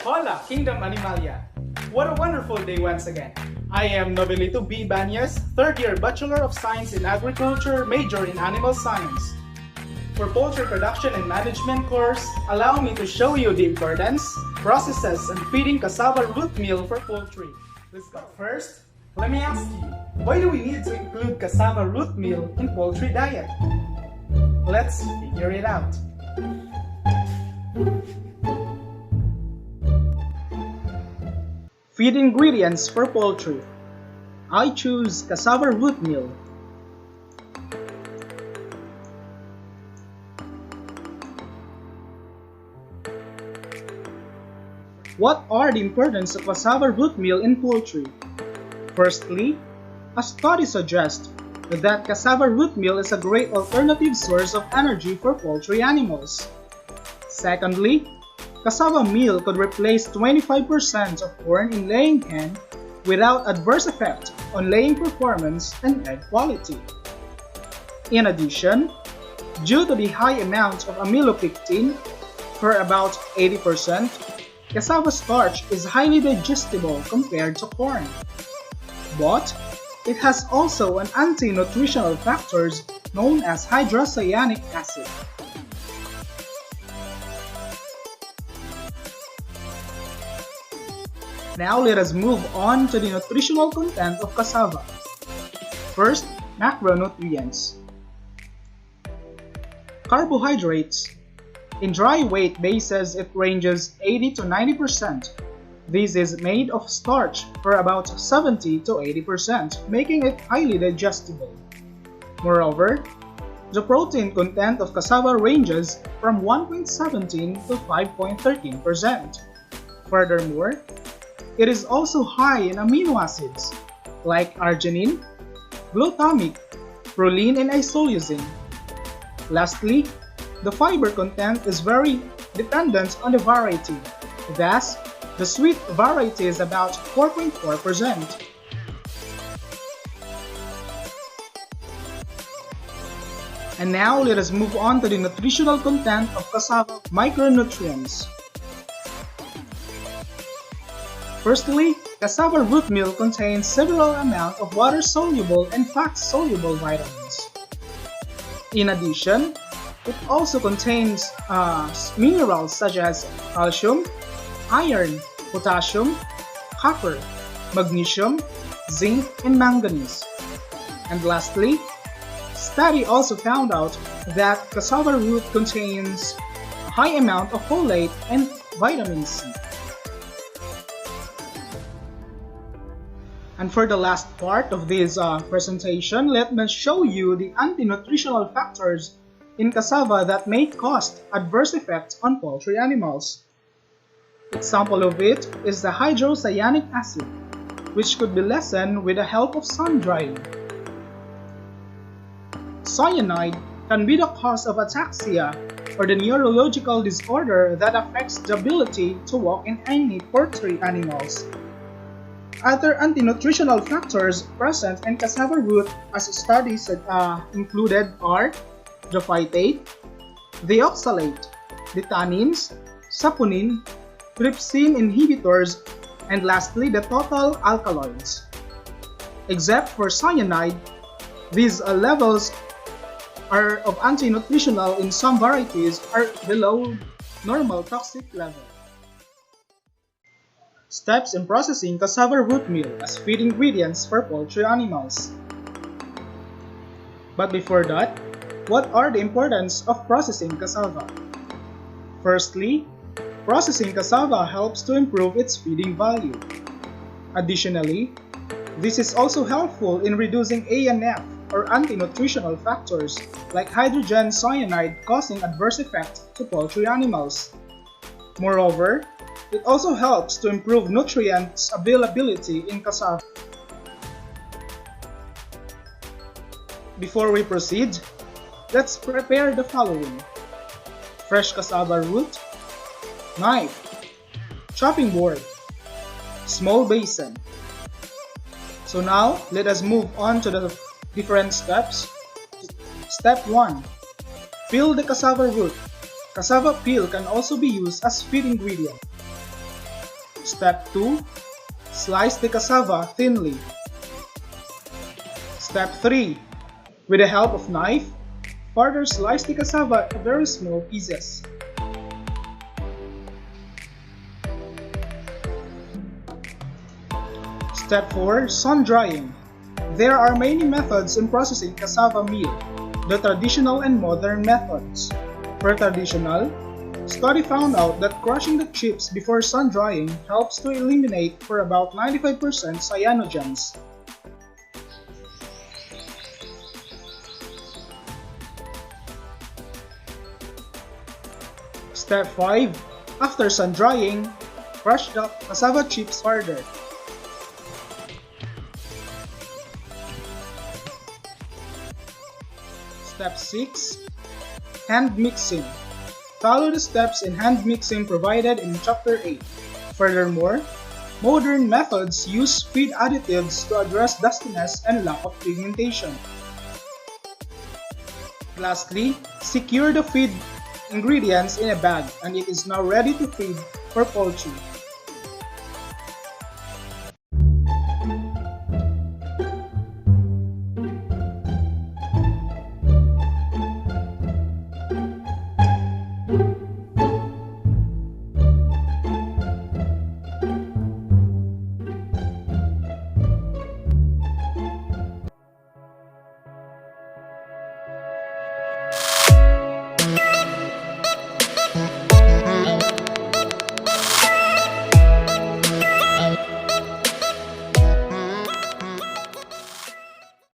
Hola, Kingdom Animalia! What a wonderful day once again. I am Novelito B. Banyas, third year Bachelor of Science in Agriculture, major in Animal Science. For Poultry Production and Management course, allow me to show you the importance, processes, and feeding cassava root meal for poultry. Let's go. First, let me ask you, why do we need to include cassava root meal in poultry diet? Let's figure it out. Feed ingredients for poultry. I choose cassava root meal. What are the importance of cassava root meal in poultry? Firstly, a study suggests that cassava root meal is a great alternative source of energy for poultry animals. Secondly, cassava meal could replace 25% of corn in laying hen without adverse effect on laying performance and egg quality. In addition, due to the high amount of amylopectin, for about 80%, cassava starch is highly digestible compared to corn. But it has also an anti-nutritional factors known as hydrocyanic acid. Now let us move on to the nutritional content of cassava. First, macronutrients. Carbohydrates. In dry weight bases, it ranges 80 to 90%. This is made of starch for about 70 to 80%, making it highly digestible. Moreover, the protein content of cassava ranges from 1.17 to 5.13%. Furthermore, it is also high in amino acids like arginine, glutamic, proline, and isoleucine. Lastly, the fiber content is very dependent on the variety. Thus, the sweet variety is about 4.4%. And now let us move on to the nutritional content of cassava micronutrients. Firstly, cassava root meal contains several amounts of water-soluble and fat-soluble vitamins. In addition, it also contains minerals such as calcium, iron, potassium, copper, magnesium, zinc, and manganese. And lastly, study also found out that cassava root contains a high amount of folate and vitamin C. And for the last part of this presentation, let me show you the anti-nutritional factors in cassava that may cause adverse effects on poultry animals. Example of it is the hydrocyanic acid, which could be lessened with the help of sun drying. Cyanide can be the cause of ataxia or the neurological disorder that affects the ability to walk in any poultry animals. Other anti-nutritional factors present in cassava root as studies included are the phytate, the oxalate, the tannins, saponin, trypsin inhibitors, and lastly the total alkaloids. Except for cyanide, these levels of anti-nutritional in some varieties are below normal toxic level. Steps in processing cassava root meal as feed ingredients for poultry animals. But before that, what are the importance of processing cassava? Firstly, processing cassava helps to improve its feeding value. Additionally, this is also helpful in reducing ANF or anti-nutritional factors like hydrogen cyanide causing adverse effects to poultry animals. Moreover, it also helps to improve nutrients availability in cassava. Before we proceed, let's prepare the following: fresh cassava root, knife, chopping board, small basin. So now, let us move on to the different steps. Step 1. Peel the cassava root. Cassava peel can also be used as feed ingredient. Step 2. Slice the cassava thinly. Step 3. With the help of knife, further slice the cassava into very small pieces. Step 4. Sun drying. There are many methods in processing cassava meal, the traditional and modern methods. For traditional, study found out that crushing the chips before sun drying helps to eliminate for about 95% cyanogens. Step 5. After sun drying, crush the cassava chips further. Step 6. Hand mixing. Follow the steps in hand mixing provided in Chapter 8. Furthermore, modern methods use feed additives to address dustiness and lack of pigmentation. Lastly, secure the feed ingredients in a bag and it is now ready to feed for poultry.